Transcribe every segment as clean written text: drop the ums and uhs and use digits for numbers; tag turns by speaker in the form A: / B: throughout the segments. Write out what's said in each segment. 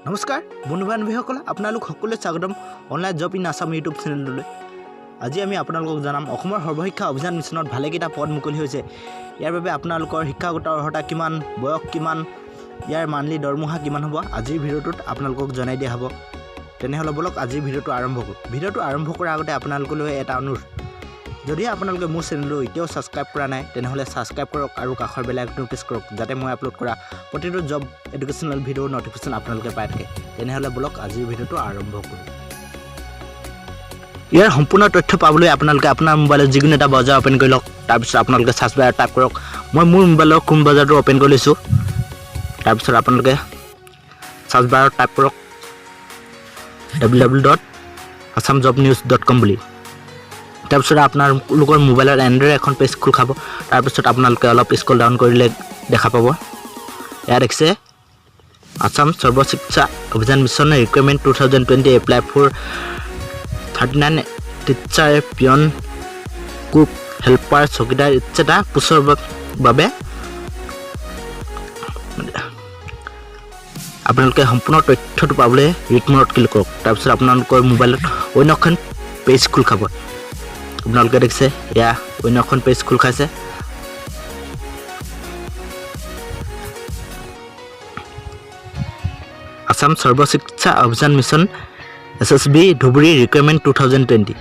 A: নমস্কাৰ বন্ধু বান্ধৱীসকল আপোনালোক সকলোৱে স্বাগতম online job in Assam YouTube চেনেললৈ। আজি আমি আপোনালোকক জনাম অসমৰ সৰ্বশিক্ষা অভিযান মিছনত ভালেকেইটা পদ মুকলি হৈছে। ইয়াৰ বাবে আপোনালোকৰ শিক্ষাগত অৰ্হতা কিমান, বয়স কিমান, ইয়াৰ মান্থলি দৰমহা কিমান হ'ব আজিৰ ভিডিঅ'টোত আপোনালোকক জনাই দিয়া হ'ব। তেনেহ'লে বলক আজিৰ ভিডিঅ'টো আৰম্ভ কৰোঁ। ভিডিঅ'টো আৰম্ভ কৰাৰ আগতে আপোনালোকলৈ এটা অনুৰোধ, যদি আপোনালোকে মোৰ চেনেলটো এতিয়াও ছাবস্ক্ৰাইব কৰা নাই তেনেহ'লে ছাবস্ক্ৰাইব কৰক আৰু কাষৰ বেল আইকনটো প্ৰেছ কৰক, যাতে মই আপলোড কৰা প্ৰতিটো জব এডুকেশ্যনেল ভিডিঅ'ৰ নটিফিকেশ্যন আপোনালোকে পাই থাকে। তেনেহ'লে বলক আজিৰ ভিডিঅ'টো আৰম্ভ কৰোঁ। ইয়াৰ সম্পূৰ্ণ তথ্য পাবলৈ আপোনালোকে আপোনাৰ মোবাইলত যিকোনো এটা ব্ৰাউজাৰ অ'পেন কৰি লওক। তাৰপিছত আপোনালোকে ছাৰ্চ বাৰত টাইপ কৰক। মই মোৰ মোবাইলৰ ক্ৰোম ব্ৰাউজাৰটো অ'পেন কৰি লৈছোঁ। তাৰপিছত আপোনালোকে ছাৰ্চ বাৰত টাইপ কৰক www.assamjobnews.com বুলি। তাৰপিছত আপোনালোকৰ মোবাইলত এনেদৰে এখন পেজ খোল খাব। তাৰপিছত আপোনালোকে অলপ স্ক্ৰল ডাউন কৰিলে দেখা পাব, ইয়াত দেখিছে Assam Sarva Shiksha Abhiyan mission recruitment 2020 apply for 39 teacher, peon, cook, helper, chowkidar ইত্যাদি পোষ্টৰ বাবে আপোনালোকে সম্পূৰ্ণ তথ্যটো পাবলৈ ৰিড মোৰত ক্লিক কৰক। তাৰপিছত আপোনালোকৰ মোবাইলত অন্য এখন পেজ খোল খাব। আপোনালোকে দেখিছে এয়া অন্য এখন পেজ খোল খাইছে। Assam Sarva Shiksha Abhiyan mission SSB Dhubri recruitment 2020।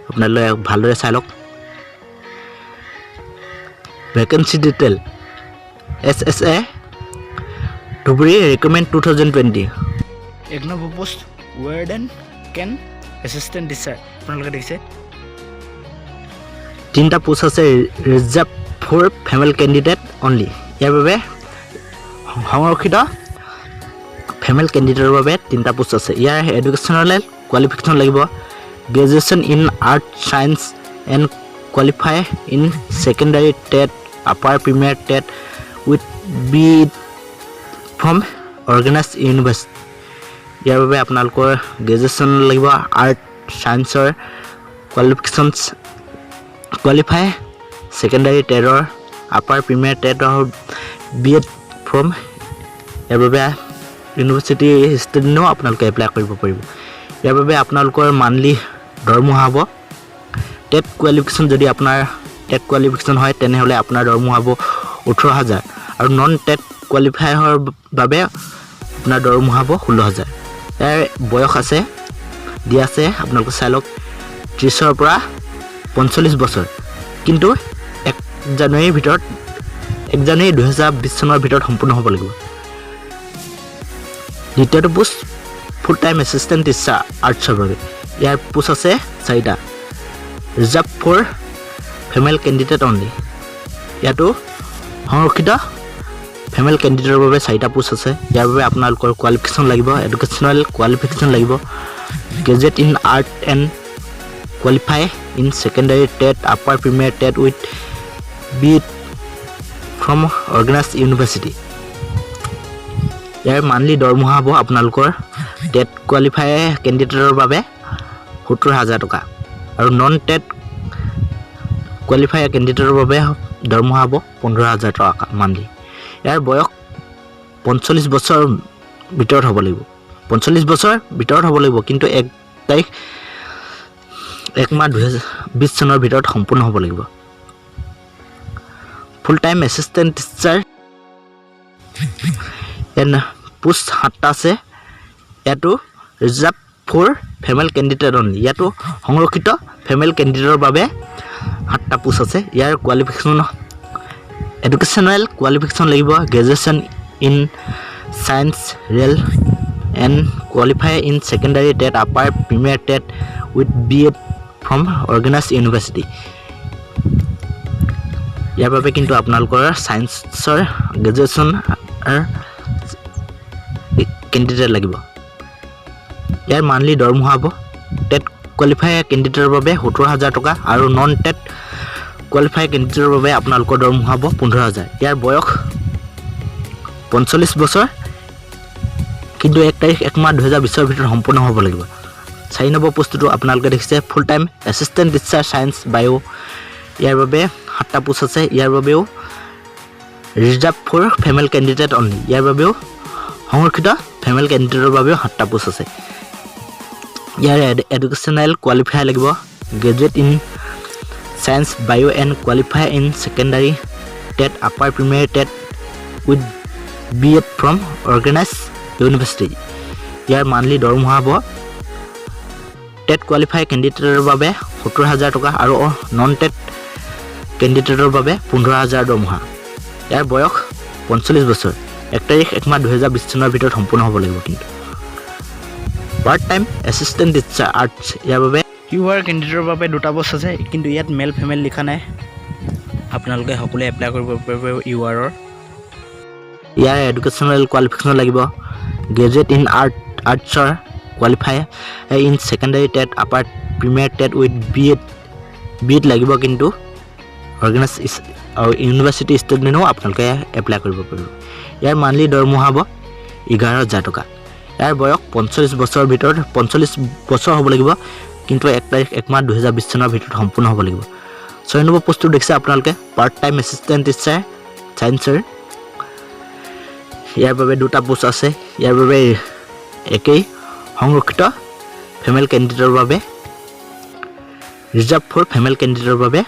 A: আপোনালোকে ভালদৰে চাই লওক। Vacancy detail SSA Dhubri recruitment 2020। 1 number post warden cum assistant teacher. আপোনালোকে দেখিছে 3টা পোষ্ট আছে reserved for female candidate only. ইয়াৰ বাবে সংৰক্ষিত ফিমেল কেণ্ডিডেটৰ বাবে 3টা পোষ্ট আছে। ইয়াৰ এডুকেশ্যনেল কোৱালিফিকেশ্যন লাগিব graduation in art science and qualify in secondary TET upper primary TET with B from organise university. ইয়াৰ বাবে আপোনালোকৰ গ্ৰেজুৱেশ্যন লাগিব, আৰ্ট ছায়েন্সৰ কোৱালিফিকেশ্যনছ কোৱালিফাই ছেকেণ্ডাৰী টেটৰ আপাৰ প্ৰিমিয়াৰ টেটৰ BEd ফ্ৰম। ইয়াৰ বাবে ইউনিভাৰ্চিটি ষ্টুডেণ্টেও আপোনালোকে এপ্লাই কৰিব পাৰিব। ইয়াৰ বাবে আপোনালোকৰ মান্থলি দৰমহা হ'ব। টেট কোৱালিফিকেশ্যন যদি আপোনাৰ টেট কোৱালিফিকেশ্যন হয় তেনেহ'লে আপোনাৰ দৰমহা হ'ব 18,000 আৰু নন টেট কোৱালিফায়াৰ বাবে আপোনাৰ দৰমহা হ'ব 16,000। ইয়াৰ বয়স আছে দিয়া আছে আপোনালোকে চাই লওক 30ৰ পৰা 45 বছৰ, কিন্তু 1 জানুৱাৰী 2020 চনৰ ভিতৰত সম্পূৰ্ণ হ'ব লাগিব। দ্বিতীয়টো post full time assistant teacher আৰ্টছৰ বাবে। ইয়াৰ পোষ্ট আছে 4টা reserved for female candidate only. ইয়াতো সংৰক্ষিত ফিমেল কেণ্ডিডেটৰ বাবে 4টা পোষ্ট আছে। ইয়াৰ বাবে আপোনালোকৰ কোৱালিফিকেশ্যন লাগিব, এডুকেশ্যনেল কোৱালিফিকেশ্যন লাগিব graduate in art and qualify in secondary TET upper primary TET with BEd from organise university. ইয়াৰ মান্থলি দৰমহা হ'ব আপোনালোকৰ টেট কোৱালিফাই কেণ্ডিডেটৰ বাবে 70,000 টকা আৰু নন টেট কোৱালিফাই কেণ্ডিডেটৰ বাবে দৰমহা হ'ব 15,000 টকা মান্থলি। ইয়াৰ বয়স 45 বছৰ ভিতৰত হ'ব লাগিব। 45 বছৰ ভিতৰত হ'ব লাগিব, কিন্তু 1 মাহ 2020 চনৰ ভিতৰত সম্পূৰ্ণ হ'ব লাগিব। Full time assistant teacher and post 7টা আছে। ইয়াতো reserved for female candidate only. ইয়াতো সংৰক্ষিত ফিমেল কেণ্ডিডেটৰ বাবে 7টা পোষ্ট আছে। ইয়াৰ কোৱালিফিকেশ্যন এডুকেশ্যনেল কোৱালিফিকেশ্যন লাগিব graduation in science real and qualify in secondary TET upper primary TET with BEd from organise university. ইয়াৰ বাবে কিন্তু আপোনালোকৰ ছায়েন্সৰ গ্ৰেজুৱেশ্যন কেণ্ডিডেট লাগিব। ইয়াৰ মান্থলি দৰমহা হ'ব টেট কোৱালিফাই কেণ্ডিডেটৰ বাবে 70,000 টকা আৰু নন টেট কোৱালিফাই কেণ্ডিডেটৰ বাবে আপোনালোকৰ দৰমহা হ'ব 15,000। ইয়াৰ বয়স 45 বছৰ, কিন্তু 1 মাহ 2020 ভিতৰত সম্পূৰ্ণ হ'ব লাগিব। 4 নম্বৰ পোষ্টটো আপোনালোকে দেখিছে full time assistant teacher science bio. ইয়াৰ বাবে 7টা পোষ্ট আছে। ইয়াৰ বাবেও reserved for female candidate only. ইয়াৰ বাবেও সংৰক্ষিত ফিমেল কেণ্ডিডেটৰ বাবেও 7টা পোষ্ট আছে ইয়াৰ এডুকেশ্যনেল কোৱালিফায়াৰ লাগিব graduate in science bio and qualify in secondary TET upper primary TET with B.Ed from organized university ইয়াৰ মান্থলি দৰমহা হ'ব টেট কোৱালিফাই কেণ্ডিডেটৰ বাবে 70000 টকা আৰু নন টেট কেণ্ডিডেটৰ বাবে 15000 দৰমহা ইয়াৰ বয়স 45 বছৰ 1 তাৰিখ 1 মাহ 2020 চনৰ ভিতৰত সম্পূৰ্ণ হ'ব লাগিব কিন্তু part time assistant teacher arts ইয়াৰ বাবে ইউআৰ কেণ্ডিডেটৰ বাবে দুটা পোষ্ট আছে কিন্তু ইয়াত মেল ফিমেল লিখা নাই আপোনালোকে সকলোৱে এপ্লাই কৰিব পাৰিব ইউআৰৰ ইয়াৰ এডুকেশ্যনেল কোৱালিফিকেশ্যন লাগিব গ্ৰেজুৱেট ইন আৰ্টছৰ qualify in secondary TET upper primary TET with B.Ed লাগিব কিন্তু অৰ্গেনাইজ ইউনিভাৰ্চিটি ষ্টুডেণ্টও আপোনালোকে এপ্লাই কৰিব পাৰিব ইয়াৰ মান্থলি দৰমহা হ'ব 11000 টকা ইয়াৰ বয়স 45 বছৰৰ ভিতৰত 45 বছৰ হ'ব লাগিব কিন্তু 1 তাৰিখ 1 মাহ 2020 চনৰ ভিতৰত সম্পূৰ্ণ হ'ব লাগিব 6 নম্বৰ পোষ্টটো দেখিছে আপোনালোকে পাৰ্ট টাইম এসিস্ট্যান্ট টিচাৰ সায়েন্সৰ ইয়াৰ বাবে দুটা পোষ্ট আছে ইয়াৰ বাবে একেই সংৰক্ষিত ফিমেল কেণ্ডিডেটৰ বাবে ৰিজাৰ্ভ ফৰ ফিমেল কেণ্ডিডেটৰ বাবে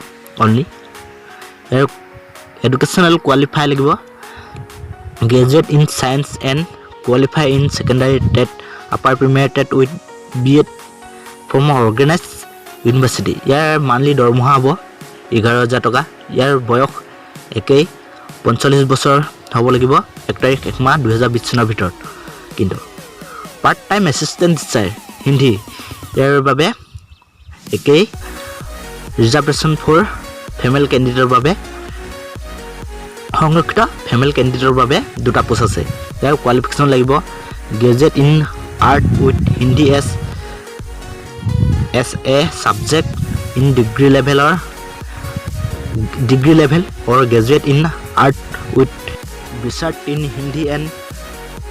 A: অনলি ইয়াৰ এডুকেশ্যনেল কোৱালিফাই লাগিব graduate in science and qualify in secondary TET upper primary TET with B.Ed from organized university ইয়াৰ মান্থলি দৰমহা হ'ব 11000 টকা ইয়াৰ বয়স একেই 45 বছৰ হ'ব লাগিব 1 তাৰিখ 1 মাহ 2020 চনৰ ভিতৰত কিন্তু part time assistant teacher Hindi ইয়াৰ বাবে একেই ৰিজাৰ্ভেশ্যন ফৰ ফিমেল কেণ্ডিডেটৰ বাবে সংৰক্ষিত ফিমেল কেণ্ডিডেটৰ বাবে দুটা পোষ্ট আছে ইয়াৰ কোৱালিফিকেশ্যন লাগিব graduate in art with Hindi S A subject in degree level or graduate in art with research in Hindi and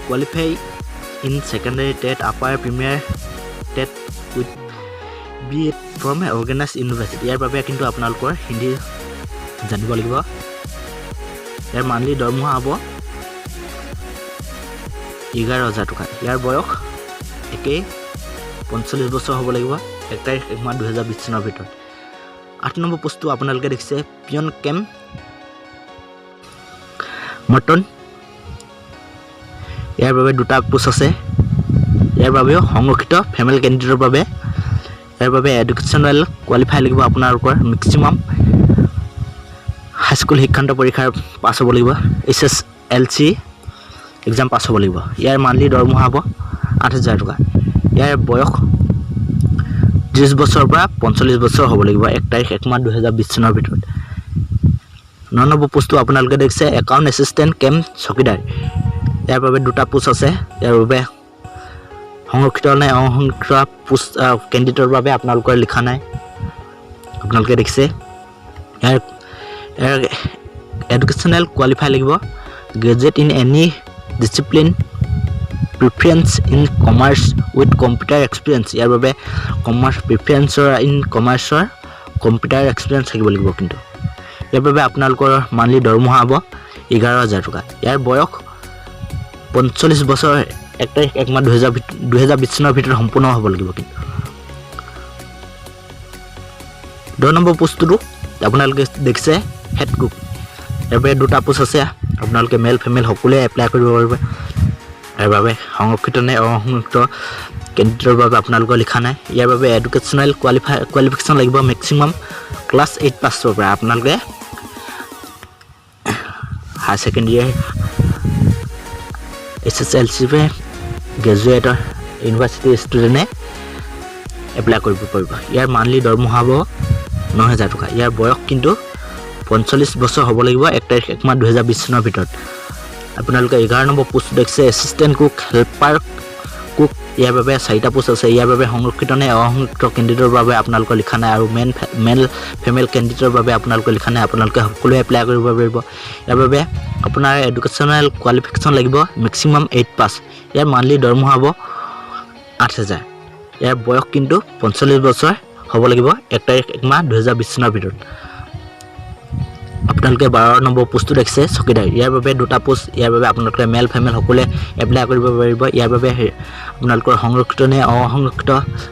A: qualify in secondary TET upper premier TET with B.Ed from organized university ইয়াৰ বাবে কিন্তু আপোনালোকৰ হিন্দী জানিব লাগিব ইয়াৰ monthly দৰমহা হ'ব 11000 টকা ইয়াৰ বয়স একেই 45 বছৰ হ'ব লাগিব 1 তাৰিখ 1 মাহ 2020 চনৰ ভিতৰত 8 নম্বৰ পোষ্টটো আপোনালোকে দেখিছে পিয়ন কেম মটন ইয়াৰ বাবে দুটা পোষ্ট আছে ইয়াৰ বাবেও সংৰক্ষিত ফিমেল কেণ্ডিডেটৰ বাবে ইয়াৰ বাবে এডুকেশ্যনেল কোৱালিফাই লাগিব আপোনালোকৰ মেক্সিমাম হাইস্কুল শিক্ষান্ত পৰীক্ষাৰ পাছ হ'ব লাগিব SSLC এক্সাম পাছ হ'ব লাগিব ইয়াৰ মান্থলি দৰমহা হ'ব 8000 টকা ইয়াৰ বয়স 30 বছৰৰ পৰা 45 বছৰ হ'ব লাগিব 1 তাৰিখ 1 মাহ 2020 চনৰ ভিতৰত 9 নম্বৰ পোষ্টটো আপোনালোকে দেখিছে একাউণ্ট এসিস্ট্যান্ট কেম চকীদাৰ ইয়াৰ বাবে দুটা পোষ্ট আছে ইয়াৰ বাবে সংৰক্ষিত নে অসংৰক্ষিত পোষ্ট কেণ্ডিডেটৰ বাবে আপোনালোকৰ লিখা নাই আপোনালোকে দেখিছে ইয়াৰ এডুকেশ্যনেল কোৱালিফাই লাগিব graduate in any discipline preference in commerce with computer experience ইয়াৰ বাবে কমাৰ্চ প্ৰিফাৰেন্সৰ ইন কমাৰ্চৰ কম্পিউটাৰ এক্সপিৰিয়েঞ্চ থাকিব লাগিব কিন্তু ইয়াৰ বাবে আপোনালোকৰ মান্থলি দৰমহা হ'ব 11000 টকা ইয়াৰ বয়স 45 বছৰ 1 তাৰিখ 1 মাহ 2020 চনৰ ভিতৰত সম্পূৰ্ণ হ'ব লাগিব কিন্তু 10 নম্বৰ পোষ্টটো আপোনালোকে দেখিছে হেড কুক ইয়াৰ বাবে দুটা পোষ্ট আছে আপোনালোকে মেল ফিমেল সকলোৱে এপ্লাই কৰিব পাৰিব ইয়াৰ বাবে সংৰক্ষিত নে অসংৰক্ষিত কেণ্ডিডেটৰ বাবে আপোনালোকৰ লিখা নাই ইয়াৰ বাবে এডুকেশ্যনেল কোৱালিফিকেশ্যন লাগিব মেক্সিমাম ক্লাছ 8 পাছৰ পৰা আপোনালোকে হাই সেকেন্ডাৰী SSLC গ্ৰেজুৱেটৰ ইউনিভাৰ্চিটি ষ্টুডেণ্টে এপ্লাই কৰিব পাৰিব ইয়াৰ মান্থলি দৰমহা হ'ব 9000 টকা ইয়াৰ বয়স কিন্তু 45 বছৰ হ'ব লাগিব 1 তাৰিখ 1 মাহ 2020 চনৰ ভিতৰত আপোনালোকে 11 নম্বৰ পোষ্ট দেখিছে এসিস্ট্যান্ট কুক হেল্পাৰ কুক ইয়াৰ বাবে 4টা পোষ্ট আছে ইয়াৰ বাবে সংৰক্ষিত নে অসংৰক্ষিত কেণ্ডিডেটৰ বাবে আপোনালোকৰ লিখা নাই আৰু মেল ফিমেল কেণ্ডিডেটৰ বাবে আপোনালোকৰ লিখা নাই আপোনালোকে সকলোৱে এপ্লাই কৰিব পাৰিব ইয়াৰ বাবে আপোনাৰ এডুকেশ্যনেল কোৱালিফিকেশ্যন লাগিব মেক্সিমাম 8 পাছ ইয়াৰ মান্থলি দৰমহা হ'ব 8000 ইয়াৰ বয়স কিন্তু 45 বছৰ হ'ব লাগিব 1 তাৰিখ 1 মাহ 2020 চনৰ ভিতৰত আপোনালোকে 12 নম্বৰ পোষ্টটো দেখিছে চকীদাৰ ইয়াৰ বাবে দুটা পোষ্ট ইয়াৰ বাবে আপোনালোকে মেল ফিমেল সকলোৱে এপ্লাই কৰিব পাৰিব ইয়াৰ বাবে আপোনালোকৰ সংৰক্ষিত নে অসংৰক্ষিত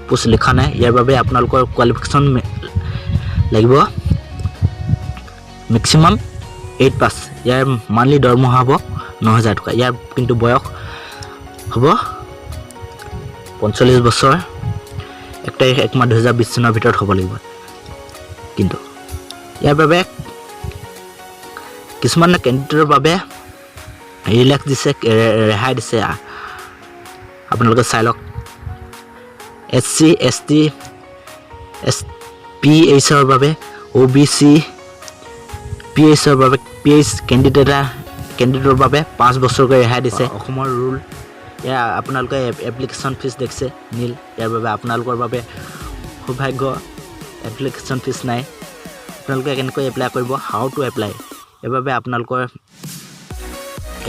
A: পোষ্ট লিখা নাই ইয়াৰ বাবে আপোনালোকৰ কোৱালিফিকেশ্যন লাগিব মেক্সিমাম 8 পাছ ইয়াৰ মান্থলি দৰমহা হ'ব 9000 টকা ইয়াৰ কিন্তু বয়স হ'ব 45 বছৰ 1 তাৰিখ 1 মাহ 2020 চনৰ ভিতৰত হ'ব লাগিব কিন্তু ইয়াৰ বাবে কিছুমান কেণ্ডিডেটৰ বাবে ৰিলেক্স দিছে ৰেহাই দিছে আপোনালোকে চাই লওক SC ST PHৰ বাবে OBC PHৰ বাবে PH কেণ্ডিডেটৰ বাবে 5 বছৰকৈ ৰেহাই দিছে অসমৰ ৰুল ইয়াৰ আপোনালোকে এপ্লিকেশ্যন ফিজ দেখিছে নীল ইয়াৰ বাবে আপোনালোকৰ বাবে সৌভাগ্য এপ্লিকেশ্যন ফিজ নাই আপোনালোকে কেনেকৈ এপ্লাই কৰিব হাউ টু এপ্লাই ইয়াৰ বাবে আপোনালোকৰ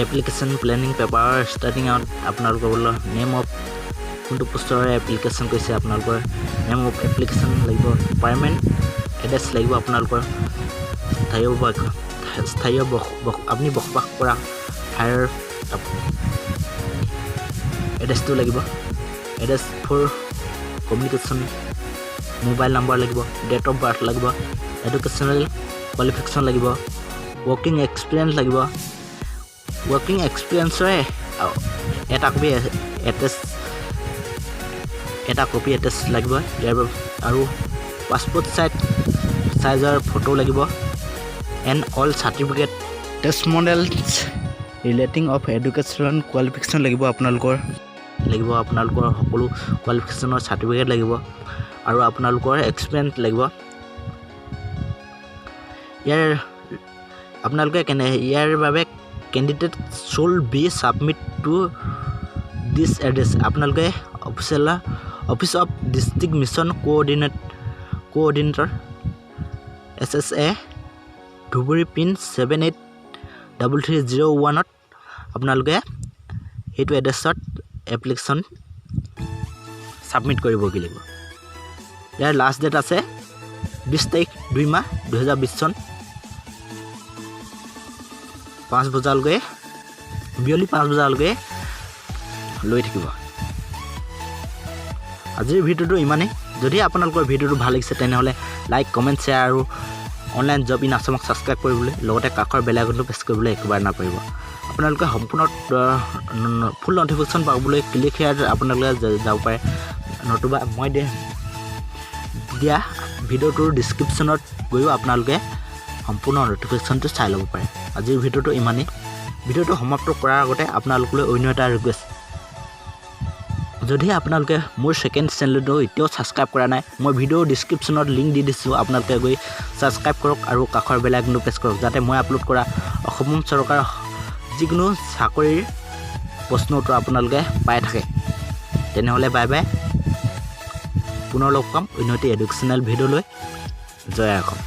A: application planning paper starting out আপোনালোকৰ নেম অফ কোনটো পোষ্টৰ এপ্লিকেশ্যন কৰিছে আপোনালোকৰ নেম অফ এপ্লিকেশ্যন লাগিব পাৰ্মানেণ্ট এড্ৰেছ লাগিব আপোনালোকৰ স্থায়ী আপুনি বসবাস কৰা ঠাইৰ এড্ৰেছটো লাগিব address for communication mobile number লাগিব ডেট অফ বাৰ্থ লাগিব এডুকেশ্যনেল কোৱালিফিকেশ্যন লাগিব ৱৰ্কিং এক্সপিৰিয়েঞ্চ লাগিব ৱৰ্কিং এক্সপিৰিয়েঞ্চৰে এটা কপি এটেচ লাগিব ইয়াৰ বাবে আৰু পাছপোৰ্ট চাইজৰ ফটো লাগিব and all certificate test medals relating of education qualification লাগিব আপোনালোকৰ সকলো কোৱালিফিকেশ্যনৰ চাৰ্টিফিকেট লাগিব আৰু আপোনালোকৰ এক্সপিৰিয়েঞ্চ লাগিব ইয়াৰ বাবে candidate should be submit to this address আপোনালোকে office of district mission coordinator SSA Dhubri pin 783301 আপোনালোকে সেইটো এড্ৰেছত এপ্লিকেশ্যন ছাবমিট কৰিব লাগিব ইয়াৰ লাষ্ট ডেট আছে 20 তাৰিখ 2 মাহ 2020 চন 5 বজালৈকে বিয়লি 5 বজালৈকে লৈ থাকিব আজিৰ ভিডিঅ'টো ইমানেই যদি আপোনালোকৰ ভিডিঅ'টো ভাল লাগিছে তেনেহ'লে লাইক কমেণ্ট শ্বেয়াৰ আৰু অনলাইন জব ইন আছামক ছাবস্ক্ৰাইব কৰিবলৈ লগতে কাষৰ বেল আইকনটো প্ৰেছ কৰিবলৈ একেবাৰে নাপাহৰিব আপোনালোকে সম্পূৰ্ণ ফুল নটিফিকেশ্যন পাবলৈ ক্লিক হিয়াৰ আপোনালোকে যাব পাৰে নতুবা মই দিয়া ভিডিঅ'টোৰ ডিছক্ৰিপশ্যনত গৈও আপোনালোকে সম্পূৰ্ণ নটিফিকেশ্যনটো চাই ল'ব পাৰে আজিৰ ভিডিঅ'টো ইমানেই ভিডিঅ'টো সমাপ্ত কৰাৰ আগতে আপোনালোকলৈ অন্য এটা ৰিকুৱেষ্ট যদি আপোনালোকে মোৰ ছেকেণ্ড চেনেলটো এতিয়াও ছাবস্ক্ৰাইব কৰা নাই মই ভিডিঅ'ৰ ডিছক্ৰিপশ্যনত লিংক দি দিছোঁ আপোনালোকে গৈ ছাবস্ক্ৰাইব কৰক আৰু কাষৰ বেল আইকনটো প্ৰেছ কৰক যাতে মই আপলোড কৰা অসম চৰকাৰৰ যিকোনো চাকৰিৰ প্ৰশ্ন উত্তৰ আপোনালোকে পাই থাকে তেনেহ'লে বাই বাই পুনৰ লগ পাম অন্য এটি এডুকেশ্যনেল ভিডিঅ'লৈ জয় অসম।